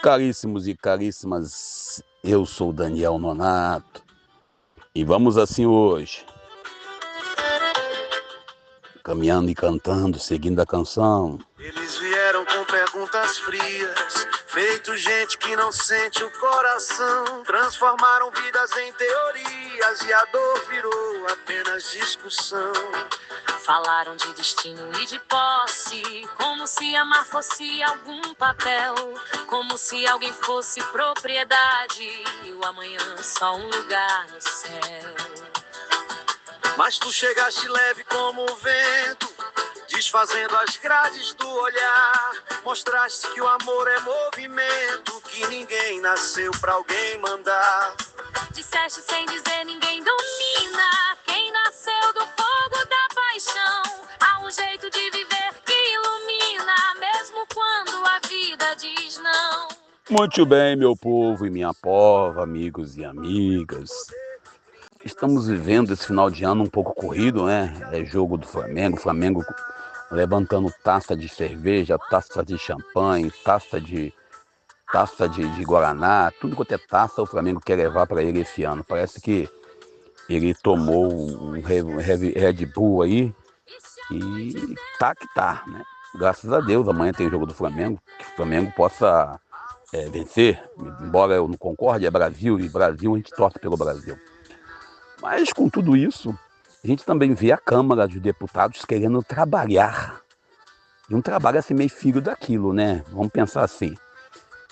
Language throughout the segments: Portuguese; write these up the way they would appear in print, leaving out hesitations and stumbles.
Caríssimos e caríssimas, eu sou Daniel Nonato e vamos assim hoje, caminhando e cantando, seguindo a canção. Eles vieram com perguntas frias, feito gente que não sente o coração. Transformaram vidas em teorias e a dor virou apenas discussão. Falaram de destino e de posse, como se amar fosse algum papel, como se alguém fosse propriedade e o amanhã só um lugar no céu. Mas tu chegaste leve como o vento, desfazendo as grades do olhar. Mostraste que o amor é movimento, que ninguém nasceu pra alguém mandar. Disseste sem dizer ninguém domina, quem nasceu do fogo da paixão. Há um jeito de viver que ilumina, mesmo quando a vida diz não. Muito bem, meu povo e minha pova, amigos e amigas. Estamos vivendo esse final de ano um pouco corrido, né? É jogo do Flamengo, Flamengo levantando taça de cerveja, taça de champanhe, taça de Guaraná, tudo quanto é taça o Flamengo quer levar para ele esse ano. Parece que ele tomou um Red Bull aí e tá, né? Graças a Deus, amanhã tem jogo do Flamengo, que o Flamengo possa vencer, embora eu não concorde, é Brasil, e Brasil a gente torce pelo Brasil. Mas com tudo isso, a gente também vê a Câmara dos Deputados querendo trabalhar. E um trabalho assim meio filho daquilo, né? Vamos pensar assim.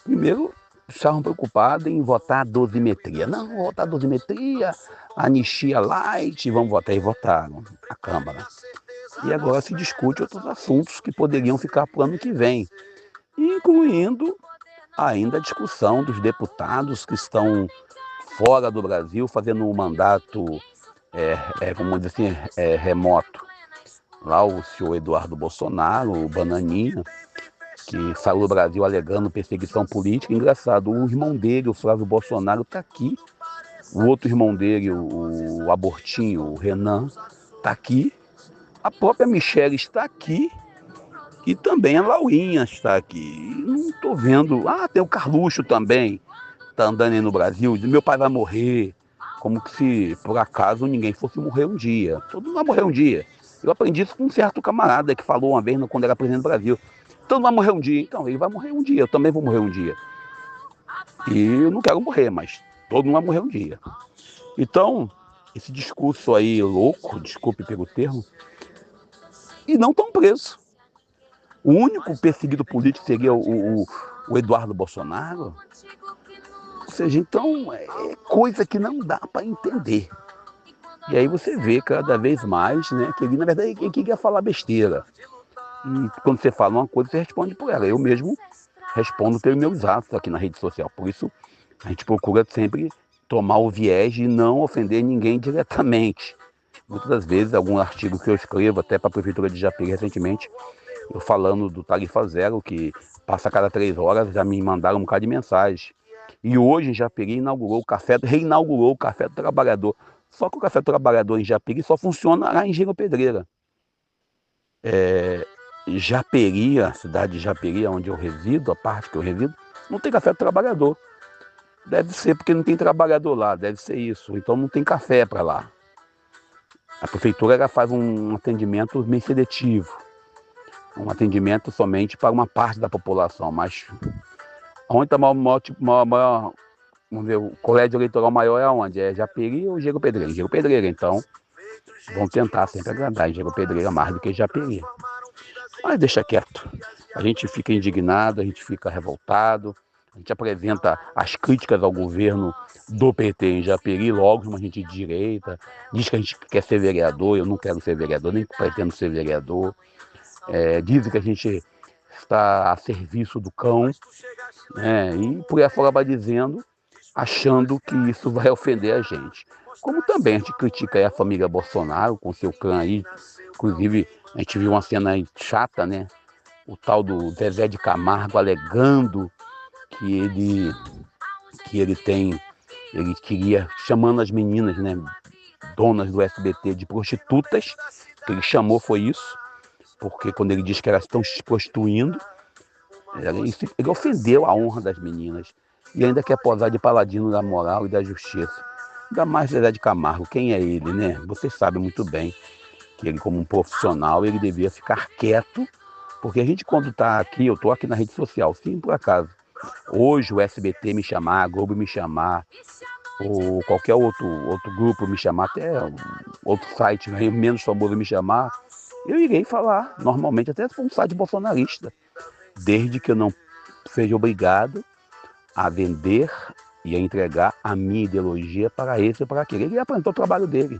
Primeiro, estavam preocupados em votar a dosimetria. Não, votar a dosimetria, anistia light, vamos votar. E votaram a Câmara. E agora se discute outros assuntos que poderiam ficar para o ano que vem, incluindo ainda a discussão dos deputados que estão fora do Brasil, fazendo um mandato, vamos dizer assim, remoto. Lá o senhor Eduardo Bolsonaro, o Bananinha, que saiu do Brasil alegando perseguição política. Engraçado, o irmão dele, o Flávio Bolsonaro, está aqui. O outro irmão dele, o Abortinho, o Renan, está aqui. A própria Michelle está aqui. E também a Laurinha está aqui. Não estou vendo. Ah, tem o Carluxo também. Está andando aí no Brasil. Meu pai vai morrer. Como que se, por acaso, ninguém fosse morrer um dia. Todo mundo vai morrer um dia. Eu aprendi isso com um certo camarada que falou uma vez quando era presidente do Brasil. Todo mundo vai morrer um dia. Então, ele vai morrer um dia. Eu também vou morrer um dia. E eu não quero morrer, mas todo mundo vai morrer um dia. Então, esse discurso aí louco, desculpe pelo termo, e não estão presos. O único perseguido político seria o Eduardo Bolsonaro. Ou seja, então, é coisa que não dá para entender. E aí você vê cada vez mais, né, que ele, na verdade, ele queria falar besteira. E quando você fala uma coisa, você responde por ela. Eu mesmo respondo pelos meus atos aqui na rede social. Por isso, a gente procura sempre tomar o viés de não ofender ninguém diretamente. Muitas das vezes, algum artigo que eu escrevo, até para a Prefeitura de Japeri recentemente, eu falando do Tarifa Zero, que passa a cada 3 horas, já me mandaram um bocado de mensagem. E hoje em Japeri reinaugurou o Café do Trabalhador. Só que o Café do Trabalhador em Japeri só funciona lá em Engenho Pedreira. Japeri, a cidade de Japeri, onde eu resido, a parte que eu resido, não tem Café do Trabalhador. Deve ser porque não tem trabalhador lá, deve ser isso. Então não tem café para lá. A prefeitura ela faz um atendimento meio seletivo. Um atendimento somente para uma parte da população, mas onde está maior, vamos ver, o colégio eleitoral maior é onde? É Japeri ou Engenho Pedreira? Engenho Pedreira, então vão tentar sempre agradar Engenho Pedreira mais do que Japeri. Mas deixa quieto. A gente fica indignado, a gente fica revoltado, a gente apresenta as críticas ao governo do PT em Japeri, logo uma gente de direita, diz que a gente quer ser vereador, eu não quero ser vereador, nem pretendo ser vereador. Dizem que a gente está a serviço do cão, né? E por aí fora vai dizendo, achando que isso vai ofender a gente. Como também a gente critica a família Bolsonaro com seu clã aí, inclusive a gente viu uma cena aí chata, né? O tal do Zezé de Camargo alegando que ele queria, chamando as meninas, né, donas do SBT de prostitutas, que ele chamou foi isso, porque quando ele diz que elas estão se prostituindo, Ele ofendeu a honra das meninas e ainda quer posar de paladino da moral e da justiça. Ainda mais Zezé de Camargo, quem é ele, né? Vocês sabem muito bem que ele, como um profissional, ele devia ficar quieto, porque a gente, quando está aqui, eu estou aqui na rede social, sim, por acaso, hoje o SBT me chamar, a Globo me chamar, ou qualquer outro grupo me chamar, até outro site menos famoso me chamar, eu irei falar, normalmente, até se for um site bolsonarista, desde que eu não seja obrigado a vender e a entregar a minha ideologia para esse ou para aquele. Ele apresentou o trabalho dele.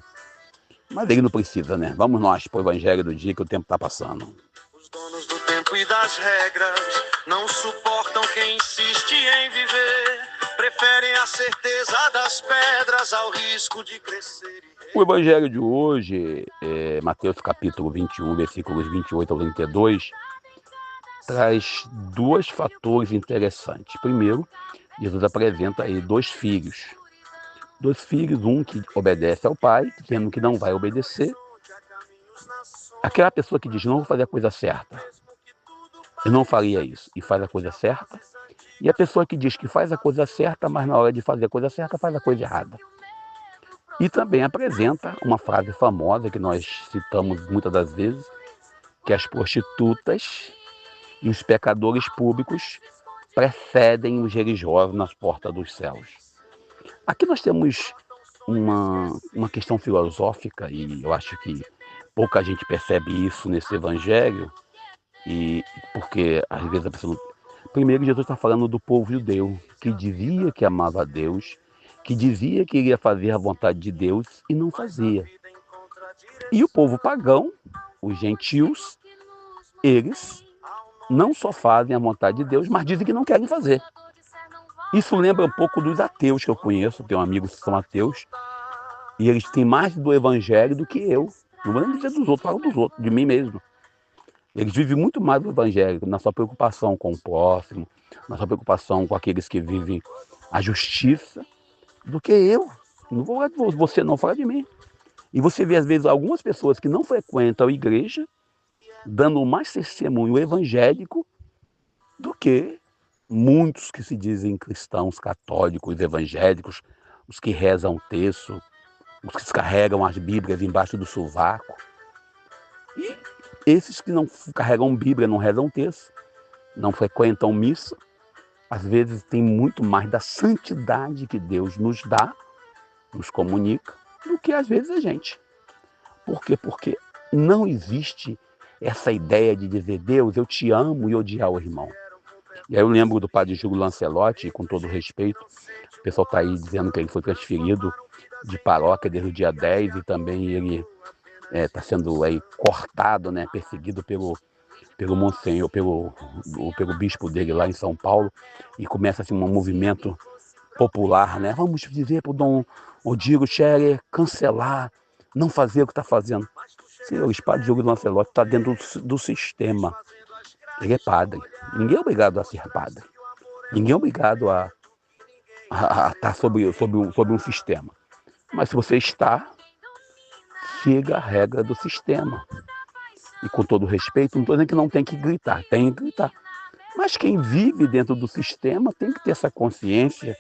Mas ele não precisa, né? Vamos nós para o evangelho do dia que o tempo está passando. Os donos do tempo e das regras não suportam quem insiste em viver. Preferem a certeza das pedras ao risco de crescer. O evangelho de hoje, Mateus capítulo 21, versículos 28 ao 32, traz dois fatores interessantes. Primeiro, Jesus apresenta aí dois filhos. Dois filhos, um que obedece ao pai, dizendo que não vai obedecer. Aquela pessoa que diz, não vou fazer a coisa certa, eu não faria isso, e faz a coisa certa. E a pessoa que diz que faz a coisa certa, mas na hora de fazer a coisa certa, faz a coisa errada. E também apresenta uma frase famosa que nós citamos muitas das vezes, que as prostitutas e os pecadores públicos precedem os religiosos nas portas dos céus. Aqui nós temos uma questão filosófica, e eu acho que pouca gente percebe isso nesse evangelho, e porque às vezes a pessoa... Primeiro, Jesus está falando do povo judeu, que dizia que amava a Deus, que dizia que iria fazer a vontade de Deus e não fazia. E o povo pagão, os gentios, eles não só fazem a vontade de Deus, mas dizem que não querem fazer. Isso lembra um pouco dos ateus que eu conheço, tenho amigos que são ateus, e eles têm mais do evangelho do que eu. Não vou nem dizer dos outros, falo dos outros, de mim mesmo. Eles vivem muito mais do evangelho, na sua preocupação com o próximo, na sua preocupação com aqueles que vivem a justiça, do que eu. Não vou falar de você, não, fala de mim. E você vê, às vezes, algumas pessoas que não frequentam a igreja dando mais testemunho evangélico do que muitos que se dizem cristãos, católicos, evangélicos, os que rezam o terço, os que carregam as Bíblias embaixo do sovaco. E esses que não carregam Bíblia, não rezam terço, não frequentam missa, às vezes tem muito mais da santidade que Deus nos dá, nos comunica, do que às vezes a gente. Por quê? Porque não existe essa ideia de dizer, Deus, eu te amo e odiar o irmão. E aí eu lembro do padre Júlio Lancelotti, com todo respeito, o pessoal está aí dizendo que ele foi transferido de paróquia desde o dia 10 e também ele está sendo aí cortado, né, perseguido pelo Monsenhor, pelo bispo dele lá em São Paulo, e começa assim um movimento popular, né? Vamos dizer para o Dom Odilo Scherer cancelar, não fazer o que está fazendo. Senhores, padre Júlio Lancelotti está dentro do sistema. Ele é padre. Ninguém é obrigado a ser padre. Ninguém é obrigado a estar sobre um sistema. Mas se você está, siga a regra do sistema. E com todo respeito, não estou dizendo que não tem que gritar, tem que gritar. Mas quem vive dentro do sistema tem que ter essa consciência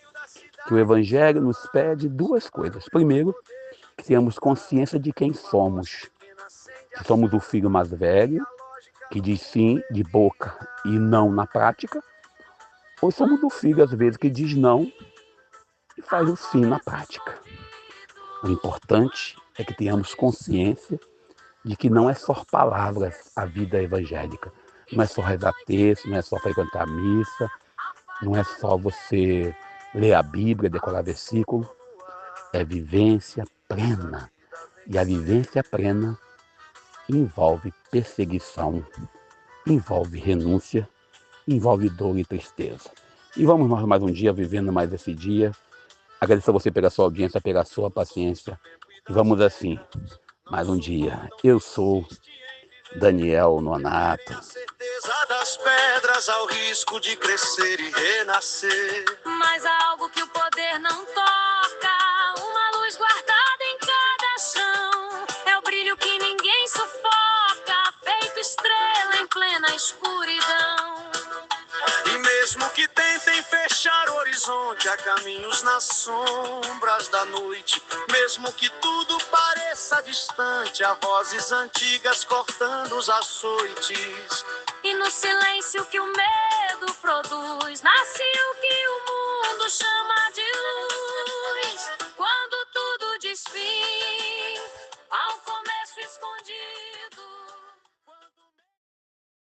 que o Evangelho nos pede duas coisas. Primeiro, que tenhamos consciência de quem somos. Que somos o filho mais velho, que diz sim de boca e não na prática, ou somos o filho, às vezes, que diz não e faz o sim na prática. O importante é que tenhamos consciência de que não é só palavras a vida evangélica. Não é só rezar texto, não é só frequentar a missa, não é só você ler a Bíblia, decorar versículo. É vivência plena. E a vivência plena envolve perseguição, envolve renúncia, envolve dor e tristeza. E vamos nós mais um dia, vivendo mais esse dia. Agradeço a você pela sua audiência, pela sua paciência. E vamos assim, mais um dia. Eu sou Daniel Nonato. A certeza das pedras ao risco de crescer e renascer. Mas há algo que o poder não toca, uma luz guardada em cada chão. É o brilho que ninguém sufoca, feito estrela em plena escuridão. Mesmo que tentem fechar o horizonte, há caminhos nas sombras da noite. Mesmo que tudo pareça distante, há vozes antigas cortando os açoites. E no silêncio que o medo produz, nasce o que o mundo chama